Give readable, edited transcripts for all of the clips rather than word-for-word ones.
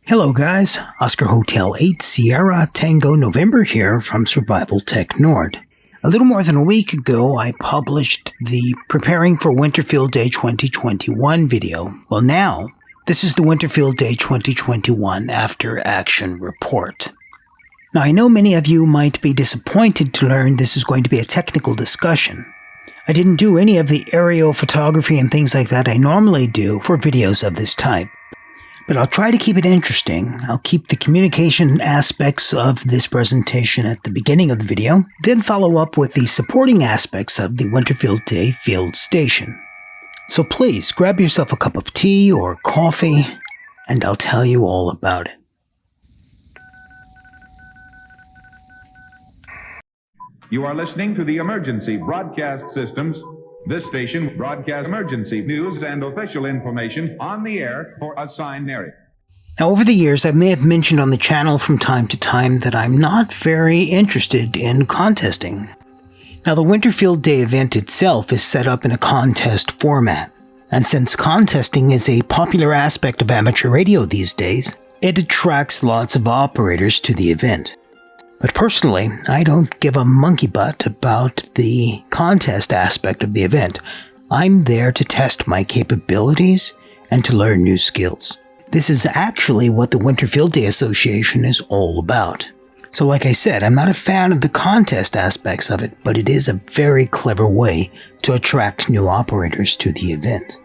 Hello guys, Oscar Hotel 8 Sierra Tango November here from Survival Tech Nord. A little more than a week ago, I published the Preparing for Winterfield Day 2021 video. Well now, this is the Winterfield Day 2021 After Action Report. Now I know many of you might be disappointed to learn this is going to be a technical discussion. I didn't do any of the aerial photography and things like that I normally do for videos of this type. But I'll try to keep it interesting. I'll keep the communication aspects of this presentation at the beginning of the video, then follow up with the supporting aspects of the Winterfield Day field station. So please grab yourself a cup of tea or coffee, and I'll tell you all about it. You are listening to the Emergency Broadcast Systems. This station broadcasts emergency news and official information on the air for assigned area. Now, over the years, I may have mentioned on the channel from time to time that I'm not very interested in contesting. Now, the Winterfield Day event itself is set up in a contest format. And since contesting is a popular aspect of amateur radio these days, it attracts lots of operators to the event. But personally, I don't give a monkey butt about the contest aspect of the event. I'm there to test my capabilities and to learn new skills. This is actually what the Winterfield Day Association is all about. So like I said, I'm not a fan of the contest aspects of it, but it is a very clever way to attract new operators to the event.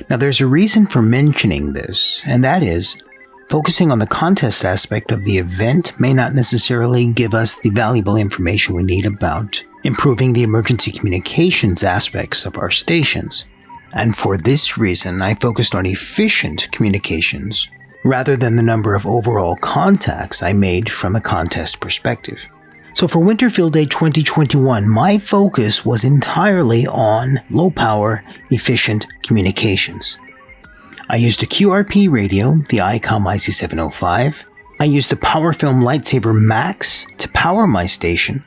Now there's a reason for mentioning this, and that is, focusing on the contest aspect of the event may not necessarily give us the valuable information we need about improving the emergency communications aspects of our stations. And for this reason, I focused on efficient communications rather than the number of overall contacts I made from a contest perspective. So for Winterfield Day 2021, my focus was entirely on low-power, efficient communications. I used a QRP radio, the Icom IC-705. I used the PowerFilm Lightsaver Max to power my station.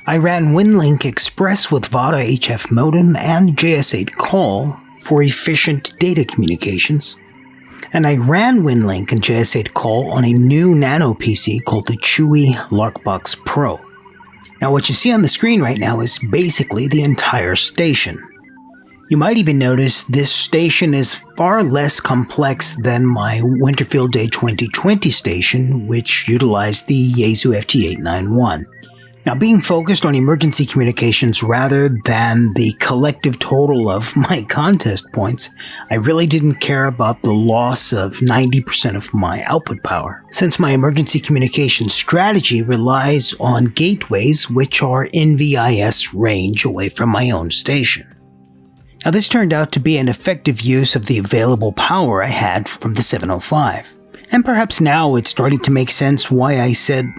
I ran Winlink Express with Vara HF modem and JS8 call for efficient data communications. And I ran Winlink and JS8 call on a new nano PC called the Chewy Larkbox Pro. Now what you see on the screen right now is basically the entire station. You might even notice this station is far less complex than my Winterfield Day 2020 station, which utilized the Yaesu FT891. Now, being focused on emergency communications rather than the collective total of my contest points, I really didn't care about the loss of 90% of my output power, since my emergency communication strategy relies on gateways which are NVIS range away from my own station. Now this turned out to be an effective use of the available power I had from the 705. And perhaps now it's starting to make sense why I said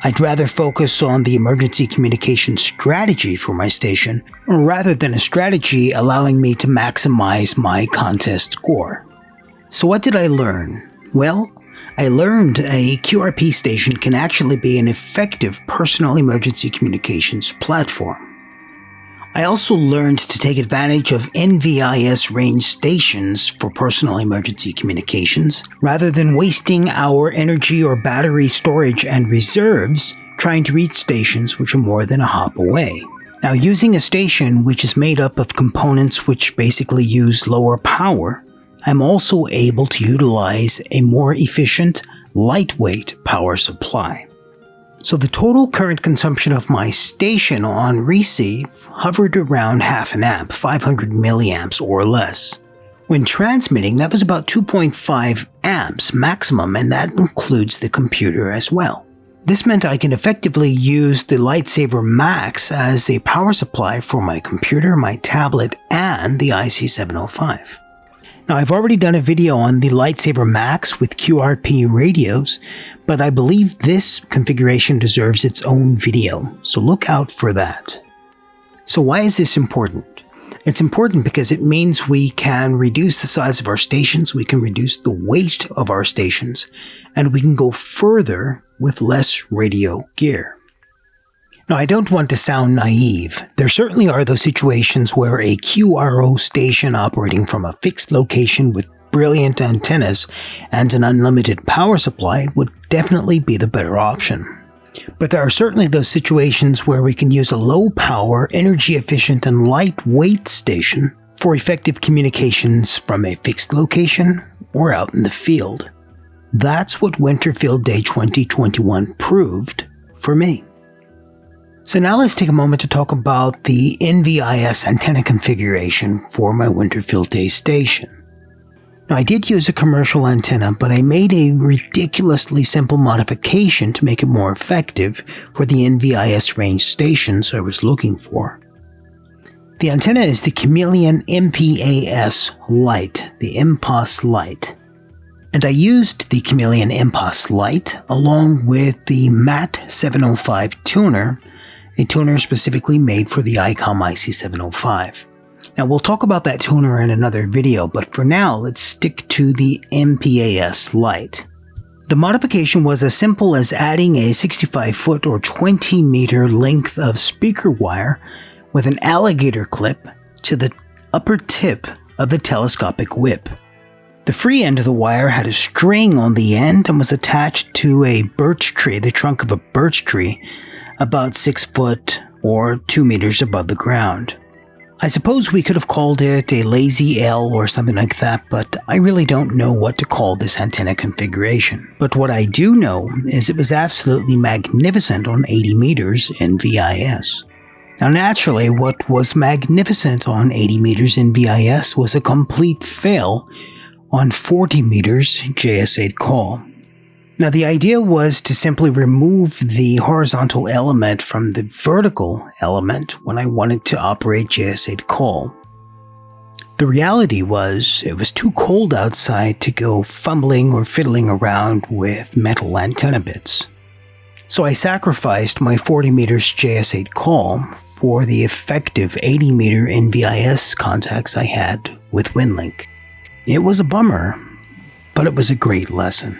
I'd rather focus on the emergency communication strategy for my station, rather than a strategy allowing me to maximize my contest score. So what did I learn? Well, I learned a QRP station can actually be an effective personal emergency communications platform. I also learned to take advantage of NVIS range stations for personal emergency communications, rather than wasting our energy or battery storage and reserves trying to reach stations which are more than a hop away. Now, using a station which is made up of components which basically use lower power, I'm also able to utilize a more efficient, lightweight power supply. So the total current consumption of my station on receive hovered around half an amp, 500 milliamps or less. When transmitting, that was about 2.5 amps maximum, and that includes the computer as well. This meant I can effectively use the Lightsaver Max as the power supply for my computer, my tablet, and the IC-705. Now, I've already done a video on the Lightsaver Max with QRP radios, but I believe this configuration deserves its own video, so look out for that. So why is this important? It's important because it means we can reduce the size of our stations, we can reduce the weight of our stations, and we can go further with less radio gear. Now, I don't want to sound naive. There certainly are those situations where a QRO station operating from a fixed location with brilliant antennas and an unlimited power supply would definitely be the better option. But there are certainly those situations where we can use a low-power, energy-efficient, and lightweight station for effective communications from a fixed location or out in the field. That's what Winterfield Day 2021 proved for me. So now let's take a moment to talk about the NVIS antenna configuration for my Winterfield Day station. Now, I did use a commercial antenna, but I made a ridiculously simple modification to make it more effective for the NVIS range stations I was looking for. The antenna is the Chameleon MPAS Lite, the MPAS Lite. And I used the Chameleon MPAS Lite along with the MAT-705 tuner, a tuner specifically made for the Icom IC-705. Now we'll talk about that tuner in another video, but for now let's stick to the MPAS Lite. The modification was as simple as adding a 65-foot or 20-meter length of speaker wire with an alligator clip to the upper tip of the telescopic whip. The free end of the wire had a string on the end and was attached to a birch tree, the trunk of a birch tree, about 6 foot or 2 meters above the ground. I suppose we could have called it a lazy L or something like that, but I really don't know what to call this antenna configuration. But what I do know is it was absolutely magnificent on 80 meters NVIS. Now naturally, what was magnificent on 80 meters NVIS was a complete fail on 40 meters JS8 call. Now the idea was to simply remove the horizontal element from the vertical element when I wanted to operate JS8 call. The reality was it was too cold outside to go fumbling or fiddling around with metal antenna bits. So I sacrificed my 40 meters JS8 call for the effective 80 meter NVIS contacts I had with Winlink. It was a bummer, but it was a great lesson.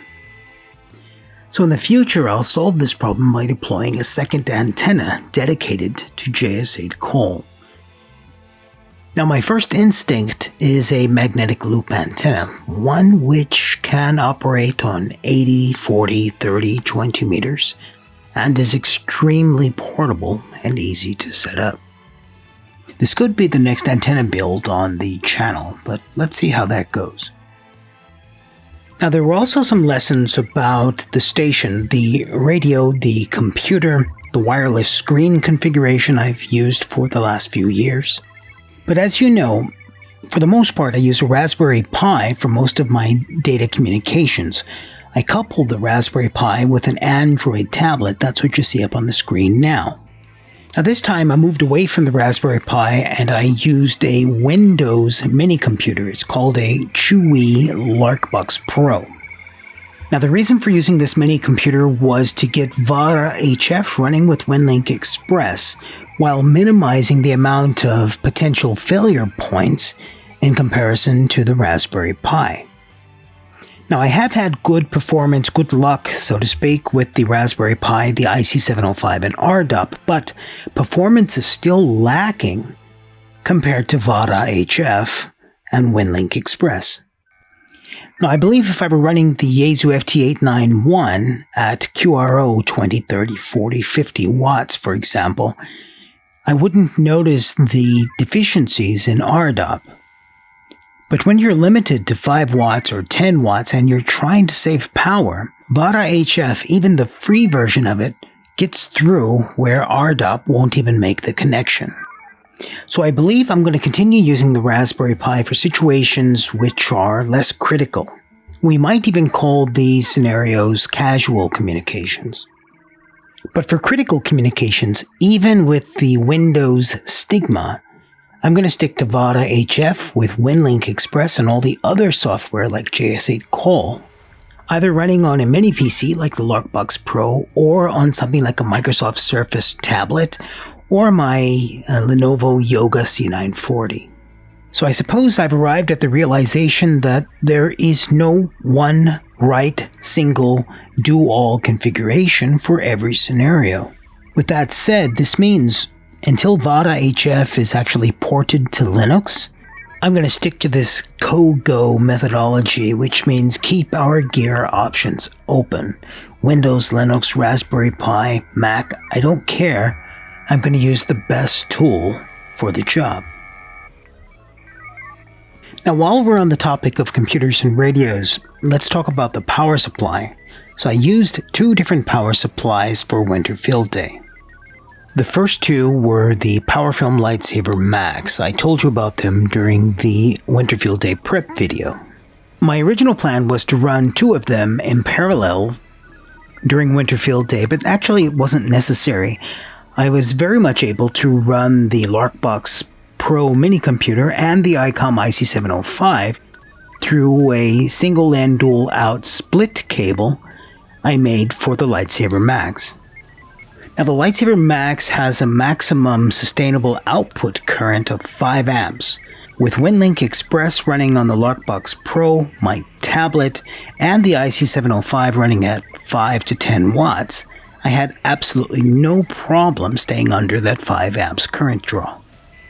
So in the future, I'll solve this problem by deploying a second antenna dedicated to JS8 call. Now my first instinct is a magnetic loop antenna, one which can operate on 80, 40, 30, 20 meters, and is extremely portable and easy to set up. This could be the next antenna build on the channel, but let's see how that goes. Now there were also some lessons about the station, the radio, the computer, the wireless screen configuration I've used for the last few years. But as you know, for the most part I use a Raspberry Pi for most of my data communications. I coupled the Raspberry Pi with an Android tablet, that's what you see up on the screen now. Now this time I moved away from the Raspberry Pi and I used a Windows mini computer. It's called a Chewy Larkbox Pro. Now the reason for using this mini computer was to get Vara HF running with Winlink Express while minimizing the amount of potential failure points in comparison to the Raspberry Pi. Now I have had good performance, good luck, so to speak, with the Raspberry Pi, the IC-705 and RDOP, but performance is still lacking compared to Vara HF and Winlink Express. Now I believe if I were running the Yaesu FT891 at QRO 20, 30, 40, 50 watts, for example, I wouldn't notice the deficiencies in RDOP. But when you're limited to 5 watts or 10 watts and you're trying to save power, Vara HF, even the free version of it, gets through where RDOP won't even make the connection. So I believe I'm going to continue using the Raspberry Pi for situations which are less critical. We might even call these scenarios casual communications. But for critical communications, even with the Windows stigma, I'm going to stick to Vara HF with Winlink Express and all the other software like JS8 Call, either running on a mini PC like the Larkbox Pro or on something like a Microsoft Surface tablet or my Lenovo Yoga C940. So I suppose I've arrived at the realization that there is no one right single do-all configuration for every scenario. With that said, this means until Vara HF is actually ported to Linux, I'm going to stick to this co-go methodology, which means keep our gear options open. Windows, Linux, Raspberry Pi, Mac, I don't care. I'm going to use the best tool for the job. Now, while we're on the topic of computers and radios, let's talk about the power supply. So I used 2 different power supplies for Winter Field Day. The first 2 were the PowerFilm Lightsaver Max. I told you about them during the Winter Field Day prep video. My original plan was to run 2 of them in parallel during Winter Field Day, but actually it wasn't necessary. I was very much able to run the Larkbox Pro mini computer and the Icom IC-705 through a single-end dual-out split cable I made for the Lightsaver Max. Now, the Lightsaver Max has a maximum sustainable output current of 5 amps. With Winlink Express running on the Larkbox Pro, my tablet, and the IC-705 running at 5 to 10 watts, I had absolutely no problem staying under that 5 amps current draw.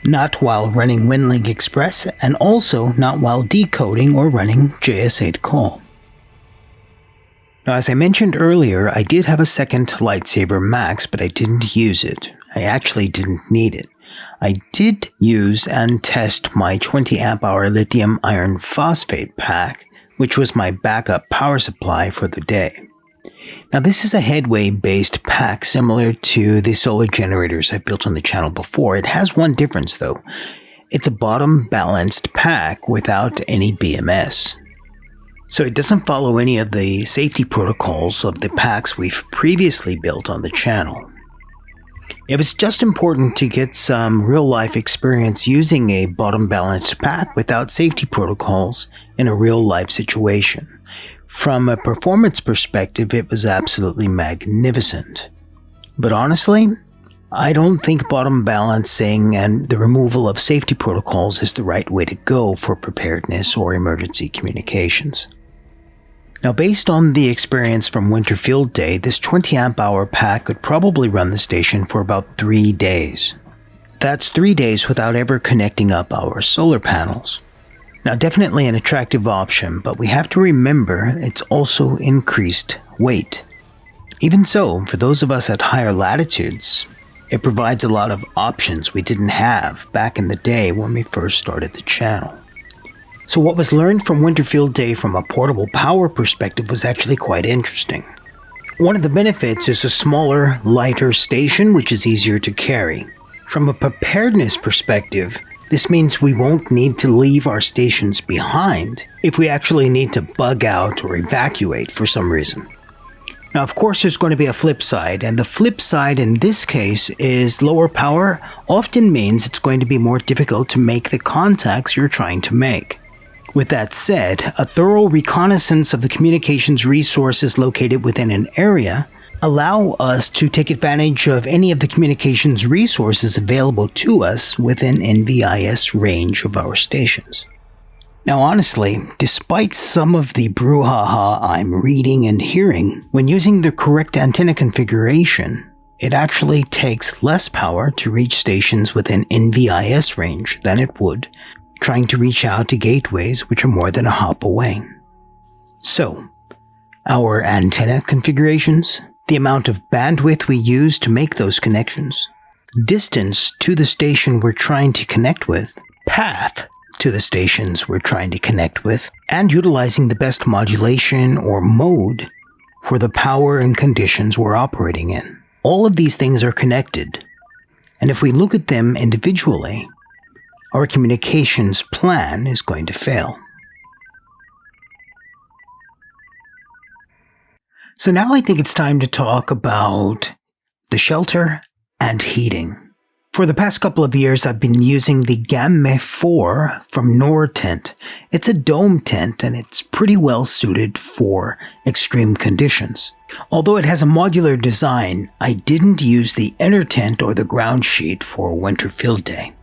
Not while running Winlink Express, and also not while decoding or running JS8 call. Now, as I mentioned earlier, I did have a second Lightsaver Max, but I didn't use it. I actually didn't need it. I did use and test my 20 amp hour lithium iron phosphate pack, which was my backup power supply for the day. Now, this is a headway-based pack similar to the solar generators I built on the channel before. It has one difference, though. It's a bottom-balanced pack without any BMS. So it doesn't follow any of the safety protocols of the packs we've previously built on the channel. It was just important to get some real-life experience using a bottom-balanced pack without safety protocols in a real-life situation. From a performance perspective, it was absolutely magnificent. But honestly, I don't think bottom balancing and the removal of safety protocols is the right way to go for preparedness or emergency communications. Now, based on the experience from Winter Field Day, this 20 amp hour pack could probably run the station for about 3 days. That's 3 days without ever connecting up our solar panels. Now, definitely an attractive option, but we have to remember it's also increased weight. Even so, for those of us at higher latitudes, it provides a lot of options we didn't have back in the day when we first started the channel. So what was learned from Winter Field Day from a portable power perspective was actually quite interesting. One of the benefits is a smaller, lighter station, which is easier to carry. From a preparedness perspective, this means we won't need to leave our stations behind if we actually need to bug out or evacuate for some reason. Now, of course, there's going to be a flip side, and the flip side in this case is lower power often means it's going to be more difficult to make the contacts you're trying to make. With that said, a thorough reconnaissance of the communications resources located within an area allow us to take advantage of any of the communications resources available to us within NVIS range of our stations. Now, honestly, despite some of the brouhaha I'm reading and hearing, when using the correct antenna configuration, it actually takes less power to reach stations within NVIS range than it would trying to reach out to gateways which are more than a hop away. So, our antenna configurations, the amount of bandwidth we use to make those connections, distance to the station we're trying to connect with, path to the stations we're trying to connect with, and utilizing the best modulation or mode for the power and conditions we're operating in. All of these things are connected, and if we look at them individually, our communications plan is going to fail. So now I think it's time to talk about the shelter and heating. For the past couple of years, I've been using the Gamme 4 from Nortent. It's a dome tent and it's pretty well suited for extreme conditions. Although it has a modular design, I didn't use the inner tent or the ground sheet for Winter Field Day,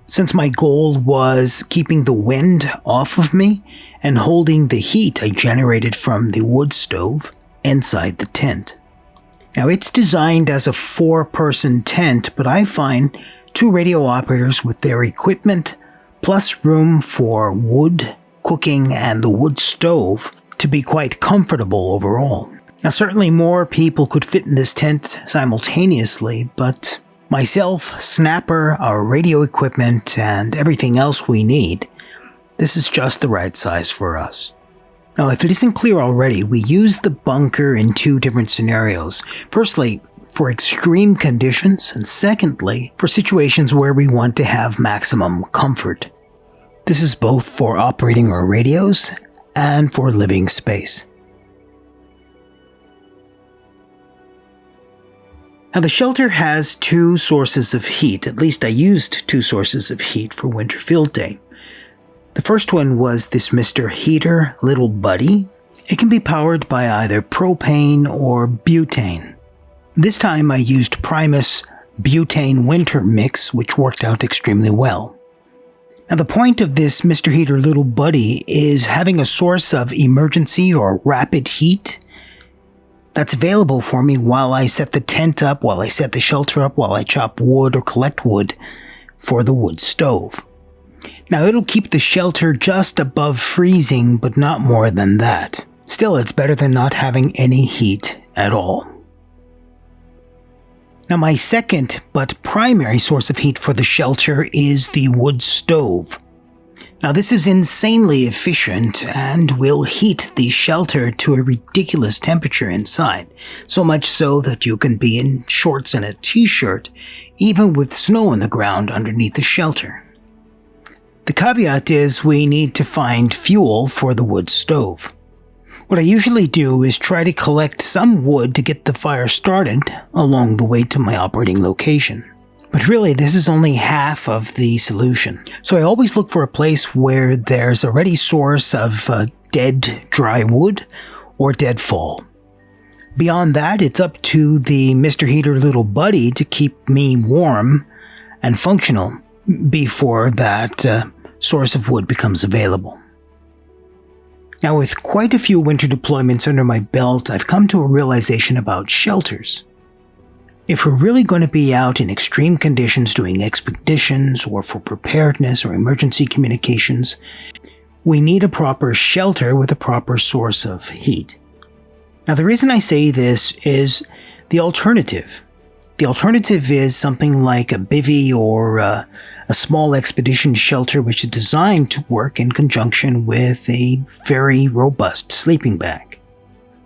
since my goal was keeping the wind off of me and holding the heat I generated from the wood stove inside the tent. Now, it's designed as a 4-person tent, but I find 2 radio operators with their equipment plus room for wood, cooking, and the wood stove to be quite comfortable overall. Now certainly more people could fit in this tent simultaneously, but myself, Snapper, our radio equipment, and everything else we need, this is just the right size for us. Now if it isn't clear already, we use the bunker in two different scenarios. Firstly, for extreme conditions, and secondly, for situations where we want to have maximum comfort. This is both for operating our radios and for living space. Now the shelter has two sources of heat, at least I used two sources of heat for Winter Field Day. The first one was this Mr. Heater little buddy. It can be powered by either propane or butane. This time I used Primus Butane Winter Mix, which worked out extremely well. Now the point of this Mr. Heater little buddy is having a source of emergency or rapid heat that's available for me while I set the tent up, while I set the shelter up, while I chop wood or collect wood for the wood stove. Now it'll keep the shelter just above freezing, but not more than that. Still, it's better than not having any heat at all. Now my second but primary source of heat for the shelter is the wood stove. Now this is insanely efficient and will heat the shelter to a ridiculous temperature inside, so much so that you can be in shorts and a t-shirt even with snow on the ground underneath the shelter. The caveat is we need to find fuel for the wood stove. What I usually do is try to collect some wood to get the fire started along the way to my operating location. But really, this is only half of the solution. So I always look for a place where there's a ready source of dead dry wood or deadfall. Beyond that, it's up to the Mr. Heater little buddy to keep me warm and functional before that source of wood becomes available. Now, with quite a few winter deployments under my belt, I've come to a realization about shelters. If we're really going to be out in extreme conditions doing expeditions or for preparedness or emergency communications, we need a proper shelter with a proper source of heat. Now, the reason I say this is the alternative. The alternative is something like a bivvy or a small expedition shelter which is designed to work in conjunction with a very robust sleeping bag.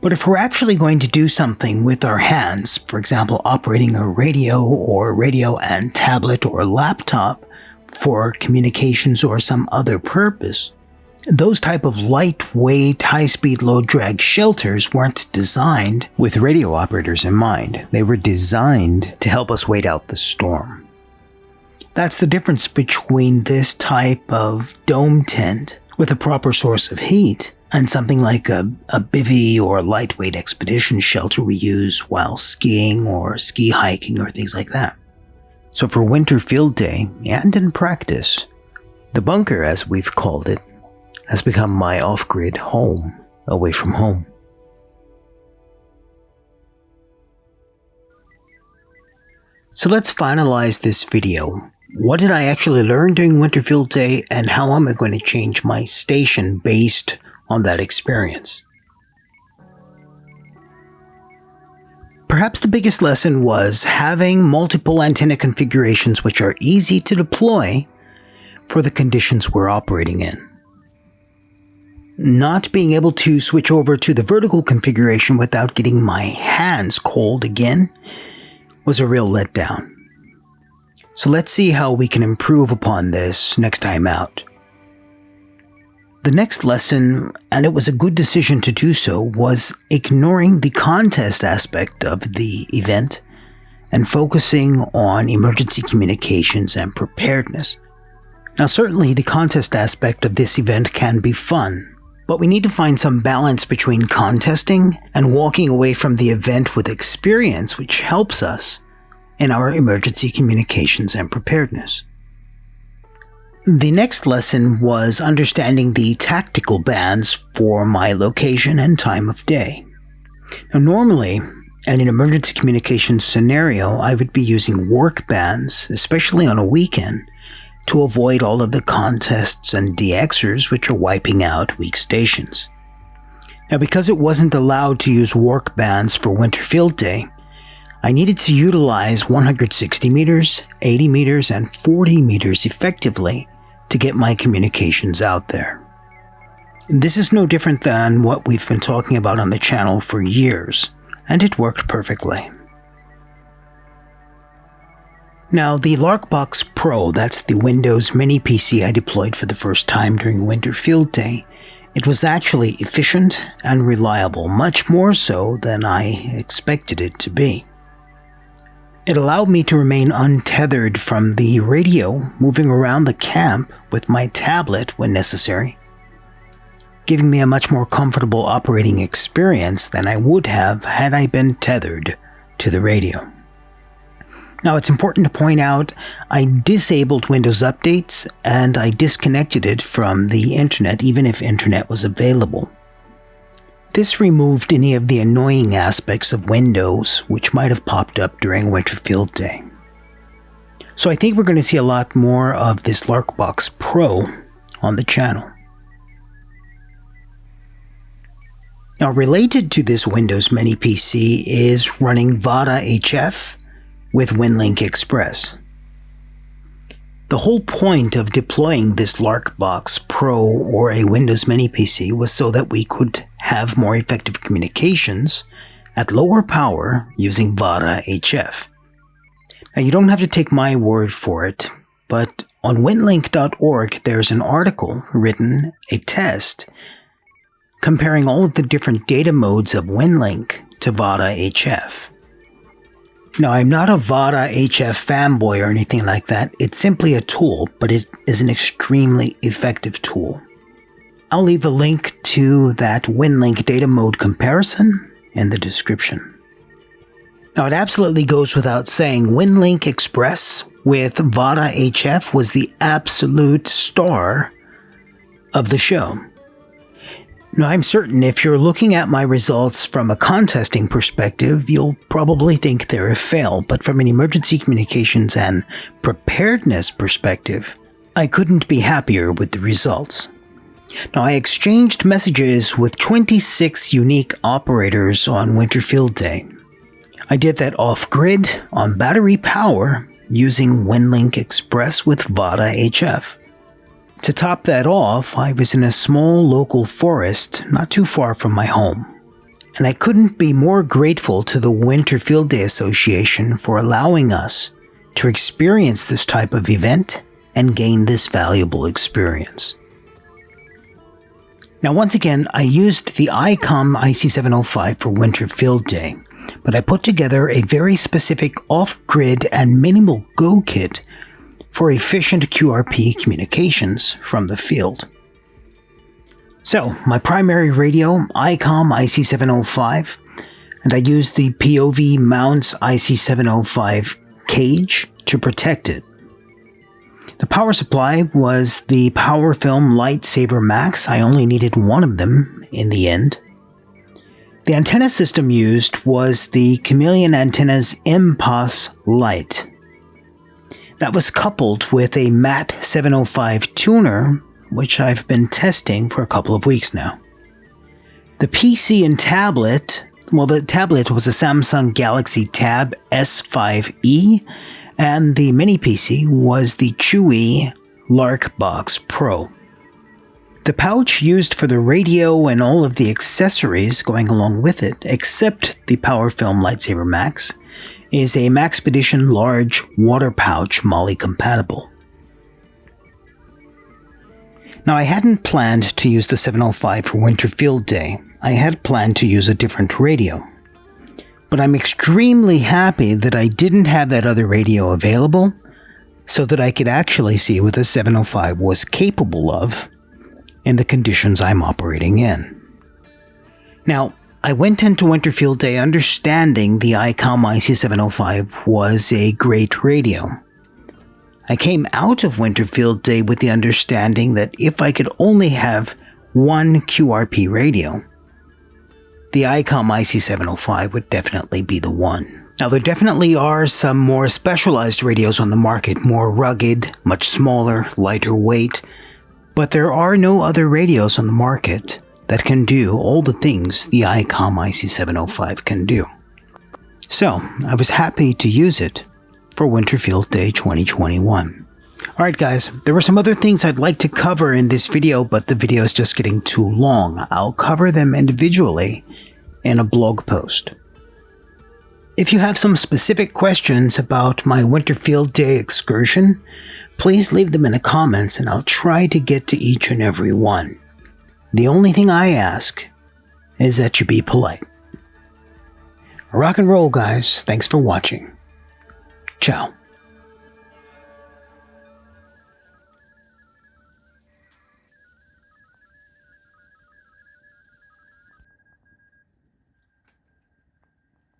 But if we're actually going to do something with our hands, for example operating a radio or radio and tablet or laptop for communications or some other purpose, those type of lightweight, high-speed, low-drag shelters weren't designed with radio operators in mind. They were designed to help us wait out the storm. That's the difference between this type of dome tent with a proper source of heat and something like a bivvy or lightweight expedition shelter we use while skiing or ski hiking or things like that. So for Winter Field Day and in practice, the bunker, as we've called it, has become my off-grid home away from home. So let's finalize this video. What did I actually learn during Winter Field Day, and how am I going to change my station based on that experience? Perhaps the biggest lesson was having multiple antenna configurations which are easy to deploy for the conditions we're operating in. Not being able to switch over to the vertical configuration without getting my hands cold again was a real letdown. So let's see how we can improve upon this next time out. The next lesson, and it was a good decision to do so, was ignoring the contest aspect of the event and focusing on emergency communications and preparedness. Now certainly the contest aspect of this event can be fun, but we need to find some balance between contesting and walking away from the event with experience which helps us in our emergency communications and preparedness. The next lesson was understanding the tactical bands for my location and time of day. Now normally, in an emergency communications scenario, I would be using work bands, especially on a weekend, to avoid all of the contests and DXers which are wiping out weak stations. Now, because it wasn't allowed to use work bands for Winter Field Day, I needed to utilize 160 meters, 80 meters, and 40 meters effectively to get my communications out there. This is no different than what we've been talking about on the channel for years, and it worked perfectly. Now, the Larkbox Pro, that's the Windows Mini PC I deployed for the first time during Winter Field Day, it was actually efficient and reliable, much more so than I expected it to be. It allowed me to remain untethered from the radio, moving around the camp with my tablet when necessary, giving me a much more comfortable operating experience than I would have had I been tethered to the radio. Now, it's important to point out I disabled Windows updates and I disconnected it from the internet even if internet was available. This removed any of the annoying aspects of Windows which might have popped up during Winter Field Day. So I think we're going to see a lot more of this Larkbox Pro on the channel. Now, related to this Windows Mini PC is running Vara HF with Winlink Express. The whole point of deploying this Larkbox Pro or a Windows Mini PC was so that we could have more effective communications at lower power using Vara HF. Now, you don't have to take my word for it, but on winlink.org there's an article written, a test, comparing all of the different data modes of Winlink to Vara HF. Now, I'm not a Vara HF fanboy or anything like that. It's simply a tool, but it is an extremely effective tool. I'll leave a link to that Winlink data mode comparison in the description. Now, it absolutely goes without saying, Winlink Express with Vara HF was the absolute star of the show. Now, I'm certain if you're looking at my results from a contesting perspective, you'll probably think they're a fail, but from an emergency communications and preparedness perspective, I couldn't be happier with the results. Now, I exchanged messages with 26 unique operators on Winter Field Day. I did that off-grid on battery power using Winlink Express with Vara HF. To top that off, I was in a small local forest not too far from my home, and I couldn't be more grateful to the Winter Field Day Association for allowing us to experience this type of event and gain this valuable experience. Now, once again, I used the Icom IC-705 for Winter Field Day, but I put together a very specific off-grid and minimal go kit for efficient QRP communications from the field. So, my primary radio, Icom IC-705, and I used the POV mounts IC-705 cage to protect it. The power supply was the PowerFilm Lightsaver Max. I only needed one of them in the end. The antenna system used was the Chameleon Antennas MPOS Lite. That was coupled with a MAT 705 tuner, which I've been testing for a couple of weeks now. The PC and tablet, well, the tablet was a Samsung Galaxy Tab S5e, and the mini PC was the Chewy Larkbox Pro. The pouch used for the radio and all of the accessories going along with it, except the PowerFilm Lightsaver Max, is a Maxpedition large water pouch MOLLE compatible. Now, I hadn't planned to use the 705 for Winter Field Day. I had planned to use a different radio. But I'm extremely happy that I didn't have that other radio available so that I could actually see what the 705 was capable of in the conditions I'm operating in. Now, I went into Winter Field Day understanding the Icom IC-705 was a great radio. I came out of Winter Field Day with the understanding that if I could only have one QRP radio, the Icom IC-705 would definitely be the one. Now, there definitely are some more specialized radios on the market, more rugged, much smaller, lighter weight, but there are no other radios on the market that can do all the things the Icom IC-705 can do. So, I was happy to use it for Winterfield Day 2021. Alright guys, there were some other things I'd like to cover in this video, but the video is just getting too long. I'll cover them individually in a blog post. If you have some specific questions about my Winterfield Day excursion, please leave them in the comments and I'll try to get to each and every one. The only thing I ask is that you be polite. Rock and roll, guys. Thanks for watching. Ciao.